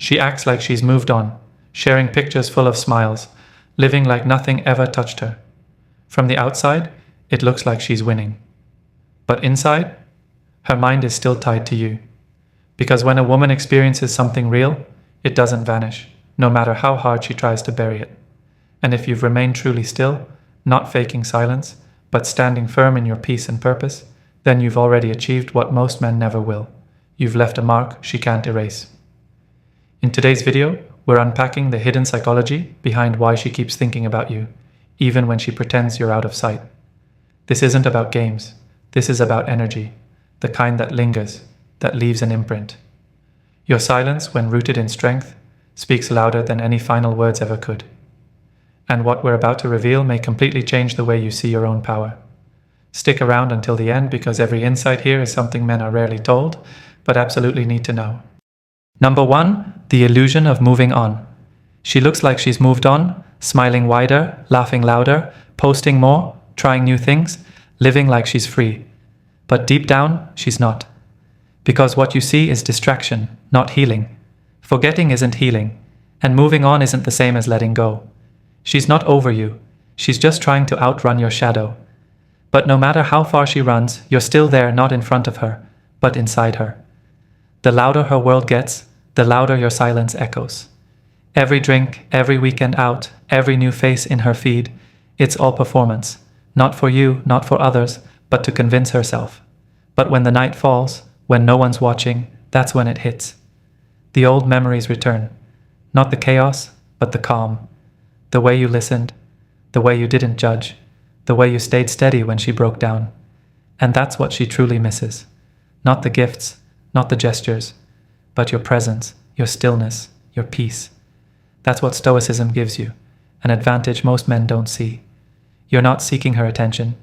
She acts like she's moved on, sharing pictures full of smiles, living like nothing ever touched her. From the outside, it looks like she's winning. But inside, her mind is still tied to you. Because when a woman experiences something real, it doesn't vanish, no matter how hard she tries to bury it. And if you've remained truly still, not faking silence, but standing firm in your peace and purpose, then you've already achieved what most men never will. You've left a mark she can't erase. In today's video, we're unpacking the hidden psychology behind why she keeps thinking about you, even when she pretends you're out of sight. This isn't about games. This is about energy, the kind that lingers, that leaves an imprint. Your silence, when rooted in strength, speaks louder than any final words ever could. And what we're about to reveal may completely change the way you see your own power. Stick around until the end because every insight here is something men are rarely told, but absolutely need to know. Number 1, the illusion of moving on. She looks like she's moved on, smiling wider, laughing louder, posting more, trying new things, living like she's free. But deep down, she's not. Because what you see is distraction, not healing. Forgetting isn't healing, and moving on isn't the same as letting go. She's not over you. She's just trying to outrun your shadow. But no matter how far she runs, you're still there, not in front of her, but inside her. The louder her world gets, the louder your silence echoes. Every drink, every weekend out, every new face in her feed, it's all performance. Not for you, not for others, but to convince herself. But when the night falls, when no one's watching, that's when it hits. The old memories return. Not the chaos, but the calm. The way you listened, the way you didn't judge, the way you stayed steady when she broke down. And that's what she truly misses. Not the gifts, not the gestures, but your presence, your stillness, your peace. That's what Stoicism gives you, an advantage most men don't see. You're not seeking her attention.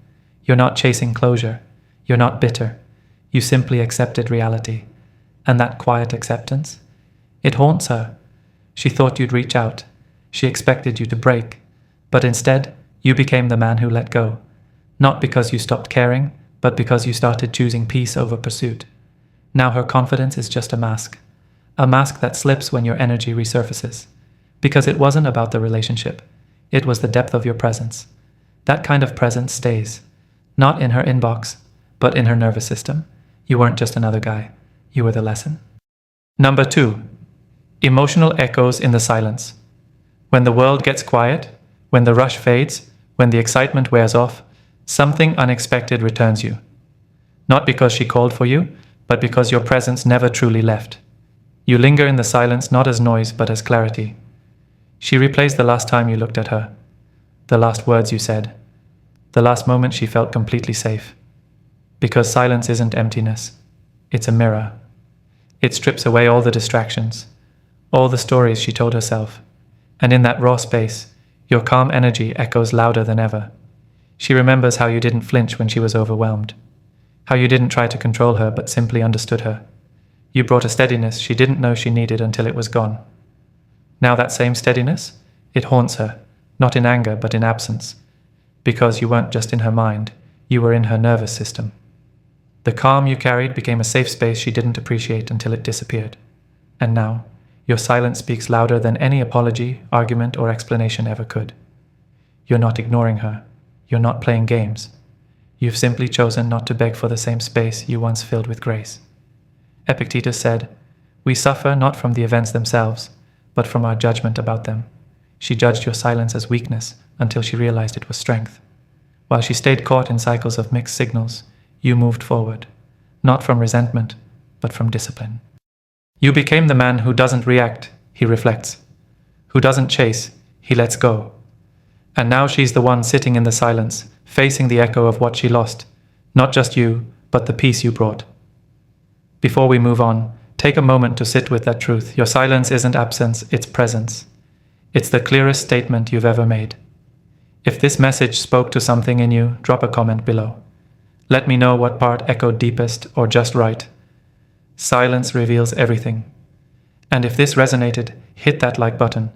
You're not chasing closure. You're not bitter. You simply accepted reality. And that quiet acceptance, it haunts her. She thought you'd reach out. She expected you to break. But instead, you became the man who let go. Not because you stopped caring, but because you started choosing peace over pursuit. Now her confidence is just a mask that slips when your energy resurfaces. Because it wasn't about the relationship. It was the depth of your presence. That kind of presence stays. Not in her inbox, but in her nervous system. You weren't just another guy. You were the lesson. Number 2, emotional echoes in the silence. When the world gets quiet, when the rush fades, when the excitement wears off, something unexpected returns you. Not because she called for you, but because your presence never truly left. You linger in the silence not as noise, but as clarity. She replays the last time you looked at her, the last words you said, the last moment she felt completely safe. Because silence isn't emptiness, it's a mirror. It strips away all the distractions, all the stories she told herself, and in that raw space, your calm energy echoes louder than ever. She remembers how you didn't flinch when she was overwhelmed, how you didn't try to control her but simply understood her. You brought a steadiness she didn't know she needed until it was gone. Now that same steadiness, it haunts her, not in anger but in absence, because you weren't just in her mind, you were in her nervous system. The calm you carried became a safe space she didn't appreciate until it disappeared. And now, your silence speaks louder than any apology, argument, or explanation ever could. You're not ignoring her. You're not playing games. You've simply chosen not to beg for the same space you once filled with grace. Epictetus said, "We suffer not from the events themselves, but from our judgment about them." She judged your silence as weakness until she realized it was strength. While she stayed caught in cycles of mixed signals, you moved forward, not from resentment, but from discipline. You became the man who doesn't react, he reflects. Who doesn't chase, he lets go. And now she's the one sitting in the silence, facing the echo of what she lost. Not just you, but the peace you brought. Before we move on, take a moment to sit with that truth. Your silence isn't absence, it's presence. It's the clearest statement you've ever made. If this message spoke to something in you, drop a comment below. Let me know what part echoed deepest or just right. Silence reveals everything. And if this resonated, hit that like button.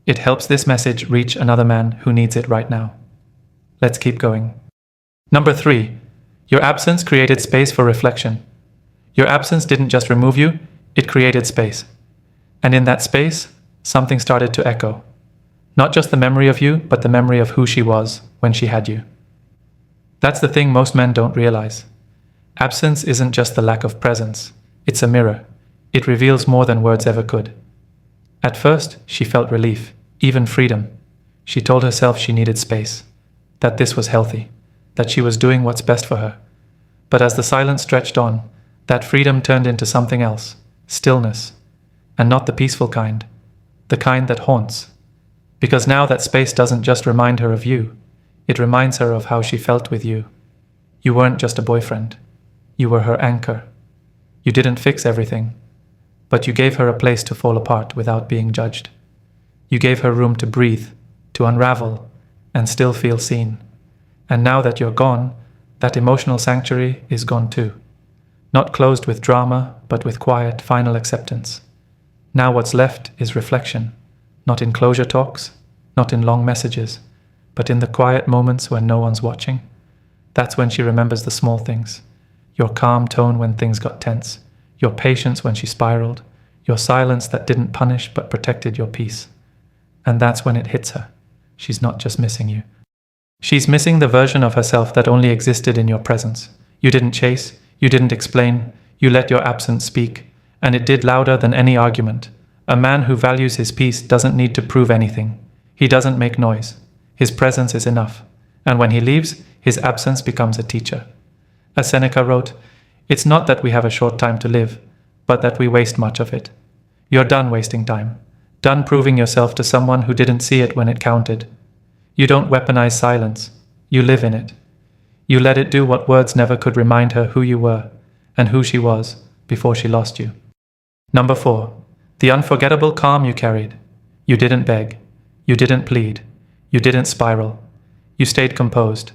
It helps this message reach another man who needs it right now. Let's keep going. Number 3, your absence created space for reflection. Your absence didn't just remove you, it created space. And in that space, something started to echo. Not just the memory of you, but the memory of who she was when she had you. That's the thing most men don't realize. Absence isn't just the lack of presence. It's a mirror. It reveals more than words ever could. At first, she felt relief, even freedom. She told herself she needed space, that this was healthy, that she was doing what's best for her. But as the silence stretched on, that freedom turned into something else, stillness, and not the peaceful kind, the kind that haunts. Because now that space doesn't just remind her of you, it reminds her of how she felt with you. You weren't just a boyfriend. You were her anchor. You didn't fix everything, but you gave her a place to fall apart without being judged. You gave her room to breathe, to unravel, and still feel seen. And now that you're gone, that emotional sanctuary is gone too. Not closed with drama, but with quiet, final acceptance. Now what's left is reflection, not in closure talks, not in long messages, but in the quiet moments when no one's watching. That's when she remembers the small things. Your calm tone when things got tense, your patience when she spiraled, your silence that didn't punish but protected your peace. And that's when it hits her. She's not just missing you. She's missing the version of herself that only existed in your presence. You didn't chase, you didn't explain, you let your absence speak, and it did louder than any argument. A man who values his peace doesn't need to prove anything. He doesn't make noise. His presence is enough. And when he leaves, his absence becomes a teacher. As Seneca wrote, "It's not that we have a short time to live, but that we waste much of it." You're done wasting time. Done proving yourself to someone who didn't see it when it counted. You don't weaponize silence. You live in it. You let it do what words never could remind her who you were and who she was before she lost you. Number 4, the unforgettable calm you carried. You didn't beg. You didn't plead. You didn't spiral. You stayed composed,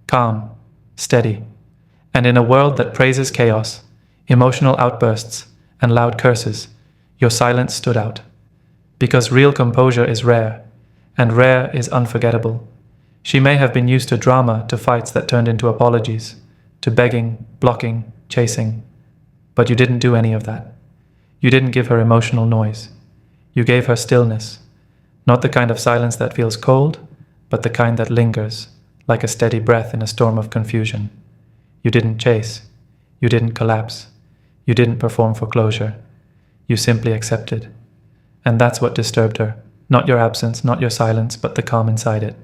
calm, steady. And in a world that praises chaos, emotional outbursts, and loud curses, your silence stood out. Because real composure is rare, and rare is unforgettable. She may have been used to drama, to fights that turned into apologies, to begging, blocking, chasing. But you didn't do any of that. You didn't give her emotional noise. You gave her stillness, not the kind of silence that feels cold, but the kind that lingers, like a steady breath in a storm of confusion. You didn't chase. You didn't collapse. You didn't perform for closure. You simply accepted. And that's what disturbed her. Not your absence, not your silence, but the calm inside it.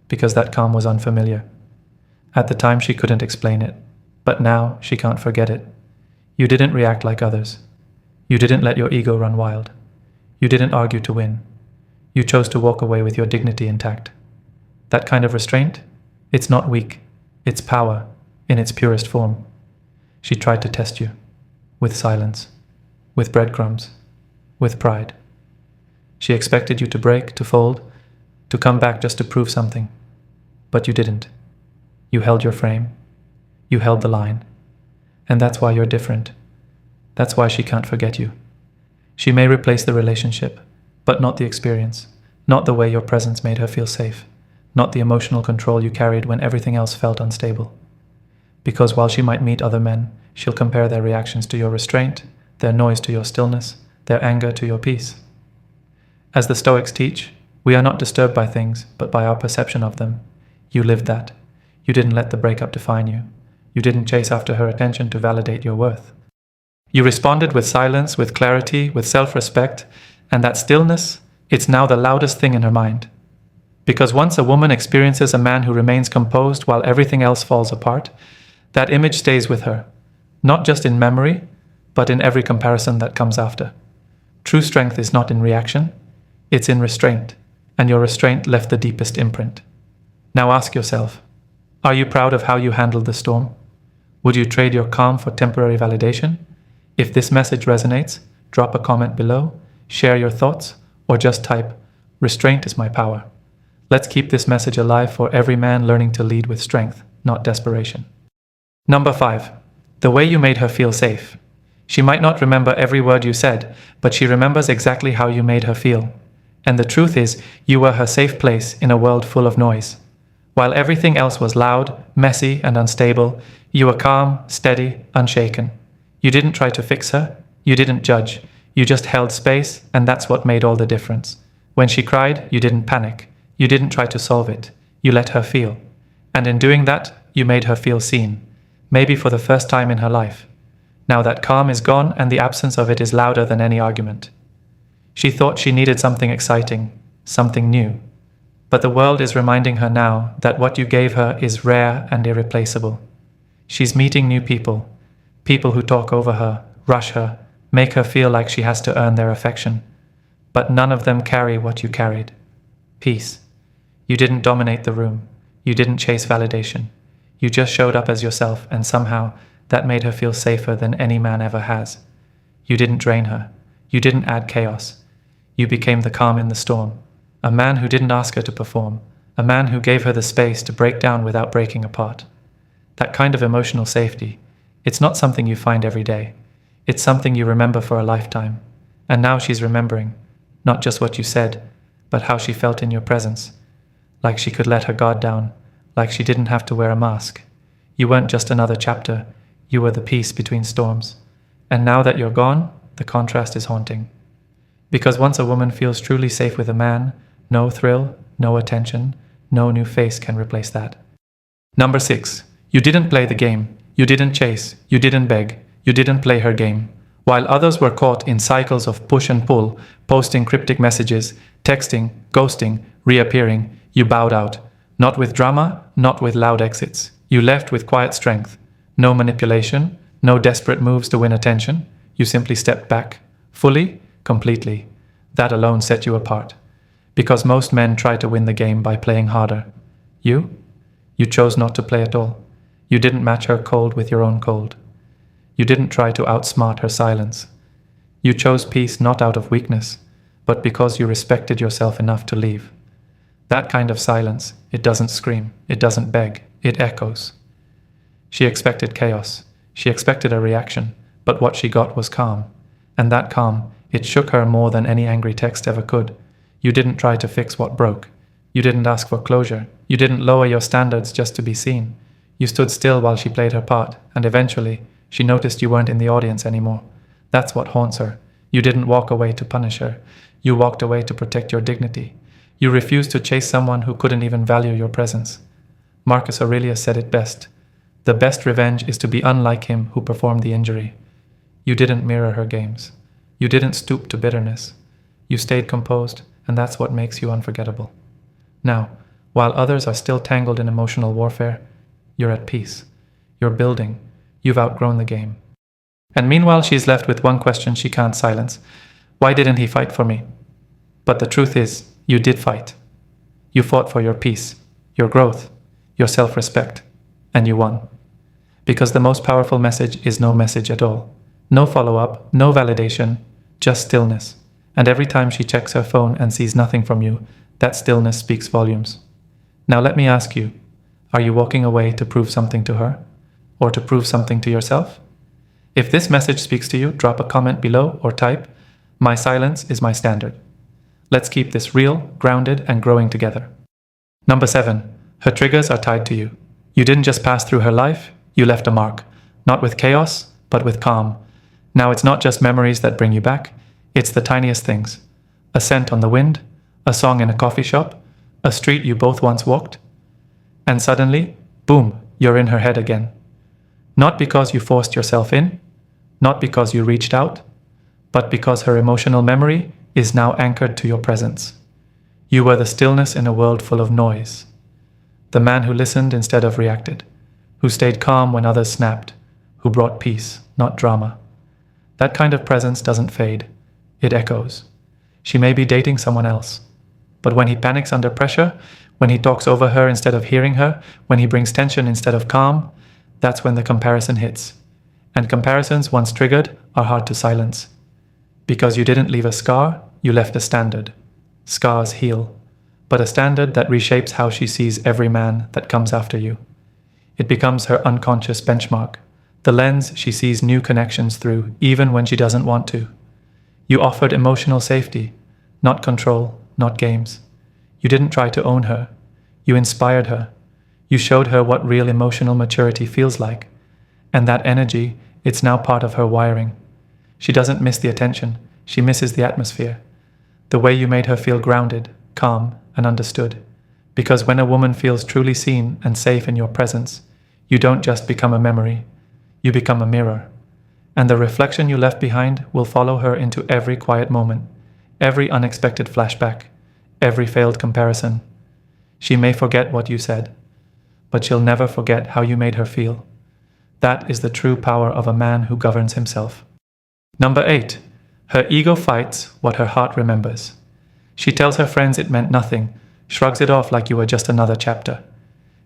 Because that calm was unfamiliar. At the time she couldn't explain it, but now she can't forget it. You didn't react like others. You didn't let your ego run wild. You didn't argue to win. You chose to walk away with your dignity intact. That kind of restraint, it's not weak. It's power, in its purest form. She tried to test you, with silence, with breadcrumbs, with pride. She expected you to break, to fold, to come back just to prove something. But you didn't. You held your frame. You held the line. And that's why you're different. That's why she can't forget you. She may replace the relationship, but not the experience, not the way your presence made her feel safe, not the emotional control you carried when everything else felt unstable. Because while she might meet other men, she'll compare their reactions to your restraint, their noise to your stillness, their anger to your peace. As the Stoics teach, we are not disturbed by things, but by our perception of them. You lived that. You didn't let the breakup define you. You didn't chase after her attention to validate your worth. You responded with silence, with clarity, with self-respect, and that stillness, it's now the loudest thing in her mind. Because once a woman experiences a man who remains composed while everything else falls apart, that image stays with her, not just in memory, but in every comparison that comes after. True strength is not in reaction, it's in restraint, and your restraint left the deepest imprint. Now ask yourself, are you proud of how you handled the storm? Would you trade your calm for temporary validation? If this message resonates, drop a comment below, share your thoughts, or just type, "Restraint is my power." Let's keep this message alive for every man learning to lead with strength, not desperation. Number 5, the way you made her feel safe. She might not remember every word you said, but she remembers exactly how you made her feel. And the truth is, you were her safe place in a world full of noise. While everything else was loud, messy, and unstable, you were calm, steady, unshaken. You didn't try to fix her. You didn't judge. You just held space, and that's what made all the difference. When she cried, you didn't panic. You didn't try to solve it. You let her feel. And in doing that, you made her feel seen. Maybe for the first time in her life. Now that calm is gone and the absence of it is louder than any argument. She thought she needed something exciting, something new. But the world is reminding her now that what you gave her is rare and irreplaceable. She's meeting new people. People who talk over her, rush her, make her feel like she has to earn their affection. But none of them carry what you carried. Peace. You didn't dominate the room. You didn't chase validation. You just showed up as yourself, and somehow that made her feel safer than any man ever has. You didn't drain her. You didn't add chaos. You became the calm in the storm. A man who didn't ask her to perform. A man who gave her the space to break down without breaking apart. That kind of emotional safety, it's not something you find every day. It's something you remember for a lifetime. And now she's remembering, not just what you said, but how she felt in your presence. Like she could let her guard down, like she didn't have to wear a mask. You weren't just another chapter, you were the peace between storms. And now that you're gone, the contrast is haunting. Because once a woman feels truly safe with a man, no thrill, no attention, no new face can replace that. Number 6. You didn't play the game. You didn't chase. You didn't beg. You didn't play her game. While others were caught in cycles of push and pull, posting cryptic messages, texting, ghosting, reappearing, you bowed out. Not with drama, not with loud exits. You left with quiet strength. No manipulation, no desperate moves to win attention. You simply stepped back. Fully, completely. That alone set you apart. Because most men try to win the game by playing harder. You chose not to play at all. You didn't match her cold with your own cold. You didn't try to outsmart her silence. You chose peace not out of weakness, but because you respected yourself enough to leave. That kind of silence, it doesn't scream, it doesn't beg, it echoes. She expected chaos. She expected a reaction, but what she got was calm. And that calm, it shook her more than any angry text ever could. You didn't try to fix what broke. You didn't ask for closure. You didn't lower your standards just to be seen. You stood still while she played her part, and eventually, she noticed you weren't in the audience anymore. That's what haunts her. You didn't walk away to punish her. You walked away to protect your dignity. You refused to chase someone who couldn't even value your presence. Marcus Aurelius said it best. The best revenge is to be unlike him who performed the injury. You didn't mirror her games. You didn't stoop to bitterness. You stayed composed, and that's what makes you unforgettable. Now, while others are still tangled in emotional warfare, you're at peace. You're building. You've outgrown the game. And meanwhile, she's left with one question she can't silence. Why didn't he fight for me? But the truth is, you did fight. You fought for your peace, your growth, your self-respect, and you won. Because the most powerful message is no message at all. No follow-up, no validation, just stillness. And every time she checks her phone and sees nothing from you, that stillness speaks volumes. Now let me ask you, are you walking away to prove something to her? Or to prove something to yourself? If this message speaks to you, drop a comment below or type, "My silence is my standard." Let's keep this real, grounded, and growing together. Number 7. Her triggers are tied to you. You didn't just pass through her life, you left a mark. Not with chaos, but with calm. Now it's not just memories that bring you back, it's the tiniest things. A scent on the wind, a song in a coffee shop, a street you both once walked. And suddenly, boom, you're in her head again. Not because you forced yourself in, not because you reached out, but because her emotional memory is now anchored to your presence. You were the stillness in a world full of noise. The man who listened instead of reacted, who stayed calm when others snapped, who brought peace, not drama. That kind of presence doesn't fade, it echoes. She may be dating someone else, but when he panics under pressure, when he talks over her instead of hearing her, when he brings tension instead of calm, that's when the comparison hits. And comparisons, once triggered, are hard to silence. Because you didn't leave a scar, you left a standard. Scars heal, but a standard that reshapes how she sees every man that comes after you. It becomes her unconscious benchmark, the lens she sees new connections through, even when she doesn't want to. You offered emotional safety, not control, not games. You didn't try to own her. You inspired her. You showed her what real emotional maturity feels like. And that energy, it's now part of her wiring. She doesn't miss the attention. She misses the atmosphere, the way you made her feel grounded, calm, and understood. Because when a woman feels truly seen and safe in your presence, you don't just become a memory, you become a mirror. And the reflection you left behind will follow her into every quiet moment, every unexpected flashback, every failed comparison. She may forget what you said, but she'll never forget how you made her feel. That is the true power of a man who governs himself. Number 8. Her ego fights what her heart remembers. She tells her friends it meant nothing, shrugs it off like you were just another chapter.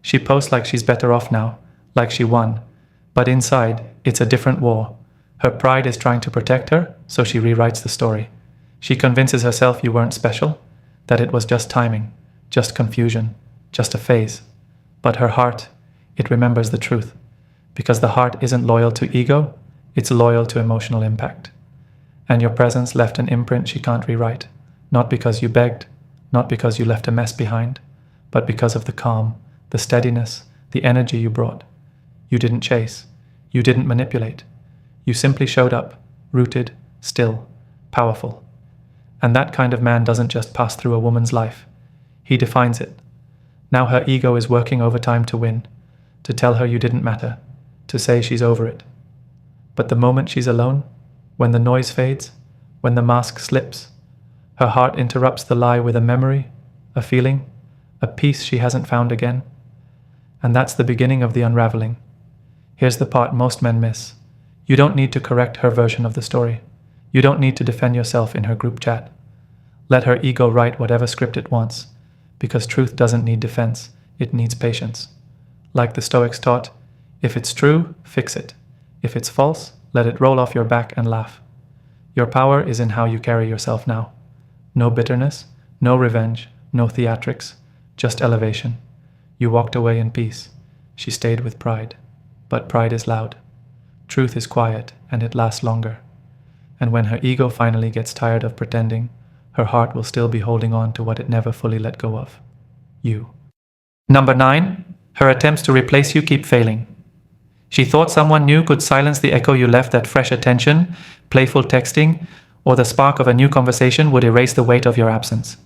She posts like she's better off now, like she won. But inside, it's a different war. Her pride is trying to protect her, so she rewrites the story. She convinces herself you weren't special, that it was just timing, just confusion, just a phase. But her heart, it remembers the truth. Because the heart isn't loyal to ego, it's loyal to emotional impact. And your presence left an imprint she can't rewrite. Not because you begged, not because you left a mess behind, but because of the calm, the steadiness, the energy you brought. You didn't chase. You didn't manipulate. You simply showed up, rooted, still, powerful. And that kind of man doesn't just pass through a woman's life. He defines it. Now her ego is working overtime to win, to tell her you didn't matter, to say she's over it. But the moment she's alone, when the noise fades, when the mask slips, her heart interrupts the lie with a memory, a feeling, a piece she hasn't found again. And that's the beginning of the unraveling. Here's the part most men miss. You don't need to correct her version of the story. You don't need to defend yourself in her group chat. Let her ego write whatever script it wants, because truth doesn't need defense, it needs patience. Like the Stoics taught, if it's true, fix it. If it's false, let it roll off your back and laugh. Your power is in how you carry yourself now. No bitterness, no revenge, no theatrics, just elevation. You walked away in peace. She stayed with pride. But pride is loud. Truth is quiet, and it lasts longer. And when her ego finally gets tired of pretending, her heart will still be holding on to what it never fully let go of. You. Number 9. Her attempts to replace you keep failing. She thought someone new could silence the echo you left, that fresh attention, playful texting, or the spark of a new conversation would erase the weight of your absence.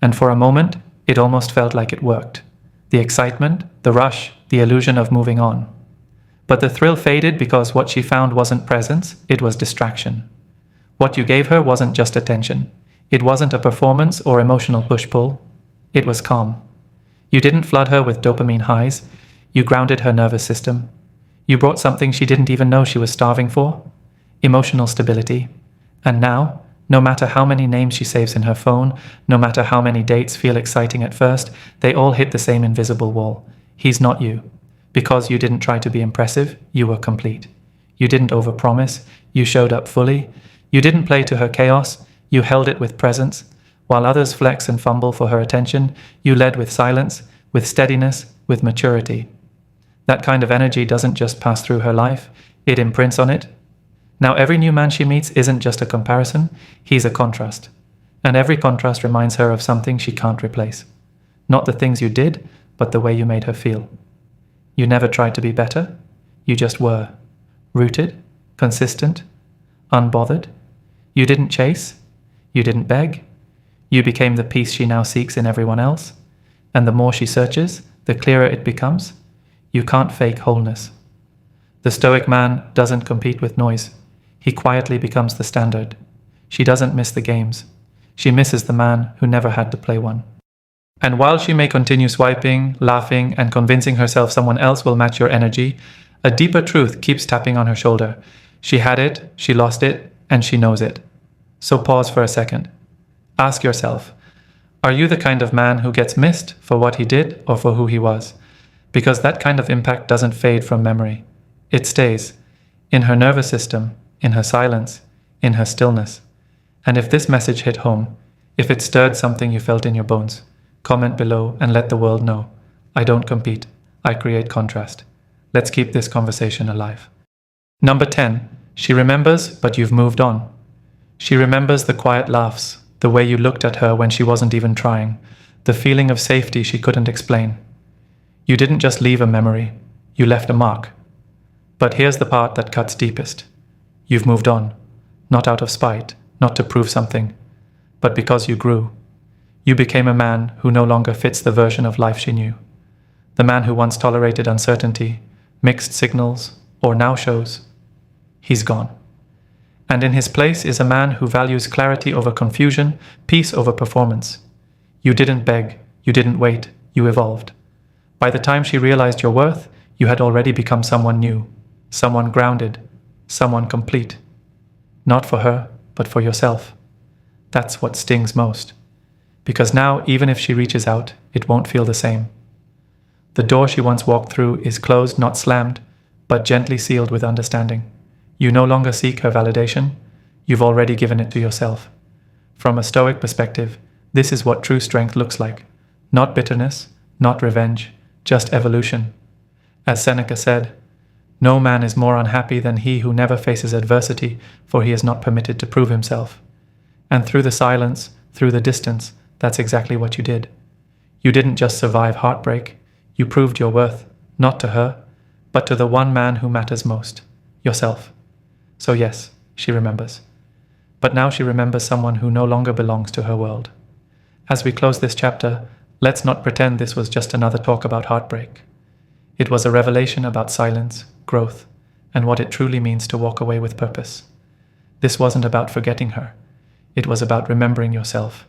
And for a moment, it almost felt like it worked. The excitement, the rush, the illusion of moving on. But the thrill faded because what she found wasn't presence, it was distraction. What you gave her wasn't just attention. It wasn't a performance or emotional push-pull. It was calm. You didn't flood her with dopamine highs. You grounded her nervous system. You brought something she didn't even know she was starving for. Emotional stability. And now, no matter how many names she saves in her phone, no matter how many dates feel exciting at first, they all hit the same invisible wall. He's not you. Because you didn't try to be impressive, you were complete. You didn't overpromise, you showed up fully. You didn't play to her chaos, you held it with presence. While others flex and fumble for her attention, you led with silence, with steadiness, with maturity. That kind of energy doesn't just pass through her life, it imprints on it. Now every new man she meets isn't just a comparison, he's a contrast. And every contrast reminds her of something she can't replace. Not the things you did, but the way you made her feel. You never tried to be better, you just were. Rooted, consistent, unbothered. You didn't chase, you didn't beg. You became the peace she now seeks in everyone else. And the more she searches, the clearer it becomes. You can't fake wholeness. The Stoic man doesn't compete with noise. He quietly becomes the standard. She doesn't miss the games. She misses the man who never had to play one. And while she may continue swiping, laughing, and convincing herself someone else will match your energy, a deeper truth keeps tapping on her shoulder. She had it, she lost it, and she knows it. So pause for a second. Ask yourself, are you the kind of man who gets missed for what he did or for who he was? Because that kind of impact doesn't fade from memory. It stays in her nervous system, in her silence, in her stillness. And if this message hit home, if it stirred something you felt in your bones, comment below and let the world know. I don't compete, I create contrast. Let's keep this conversation alive. Number 10. She remembers, but you've moved on. She remembers the quiet laughs, the way you looked at her when she wasn't even trying, the feeling of safety she couldn't explain. You didn't just leave a memory, you left a mark. But here's the part that cuts deepest. You've moved on, not out of spite, not to prove something, but because you grew. You became a man who no longer fits the version of life she knew. The man who once tolerated uncertainty, mixed signals, or now shows. He's gone. And in his place is a man who values clarity over confusion, peace over performance. You didn't beg, you didn't wait, you evolved. By the time she realized your worth, you had already become someone new, someone grounded, someone complete. Not for her, but for yourself. That's what stings most. Because now, even if she reaches out, it won't feel the same. The door she once walked through is closed, not slammed, but gently sealed with understanding. You no longer seek her validation, you've already given it to yourself. From a Stoic perspective, this is what true strength looks like. Not bitterness, not revenge, just evolution. As Seneca said, "No man is more unhappy than he who never faces adversity, for he is not permitted to prove himself." And through the silence, through the distance, that's exactly what you did. You didn't just survive heartbreak, you proved your worth, not to her, but to the one man who matters most, yourself. So yes, she remembers. But now she remembers someone who no longer belongs to her world. As we close this chapter, let's not pretend this was just another talk about heartbreak. It was a revelation about silence, growth, and what it truly means to walk away with purpose. This wasn't about forgetting her. It was about remembering yourself,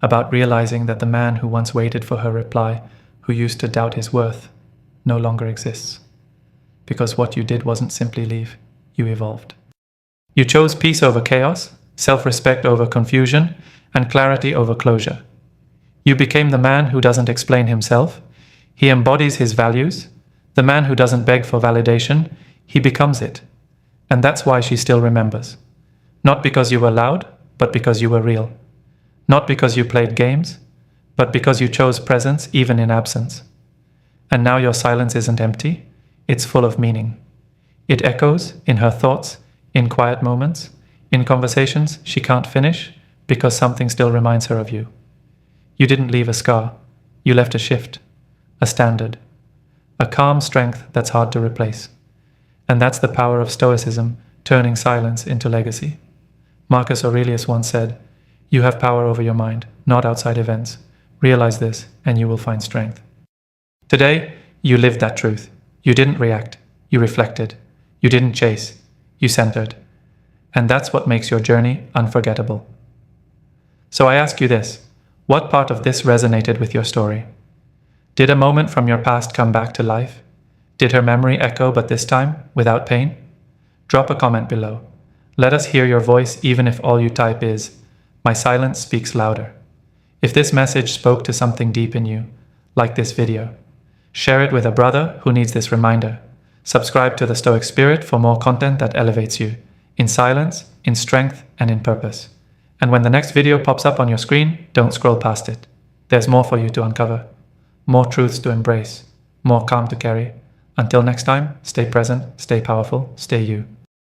about realizing that the man who once waited for her reply, who used to doubt his worth, no longer exists. Because what you did wasn't simply leave, you evolved. You chose peace over chaos, self-respect over confusion, and clarity over closure. You became the man who doesn't explain himself, he embodies his values. The man who doesn't beg for validation, he becomes it. And that's why she still remembers. Not because you were loud, but because you were real. Not because you played games, but because you chose presence even in absence. And now your silence isn't empty, it's full of meaning. It echoes in her thoughts, in quiet moments, in conversations she can't finish because something still reminds her of you. You didn't leave a scar, you left a shift, a standard, a calm strength that's hard to replace. And that's the power of Stoicism, turning silence into legacy. Marcus Aurelius once said, "You have power over your mind, not outside events. Realize this, and you will find strength." Today, you lived that truth. You didn't react, you reflected. You didn't chase, you centered. And that's what makes your journey unforgettable. So I ask you this, what part of this resonated with your story? Did a moment from your past come back to life? Did her memory echo, but this time, without pain? Drop a comment below. Let us hear your voice, even if all you type is, "My silence speaks louder." If this message spoke to something deep in you, like this video, share it with a brother who needs this reminder. Subscribe to the Stoic Spirit for more content that elevates you, in silence, in strength, and in purpose. And when the next video pops up on your screen, don't scroll past it. There's more for you to uncover, more truths to embrace, more calm to carry. Until next time, stay present, stay powerful, stay you.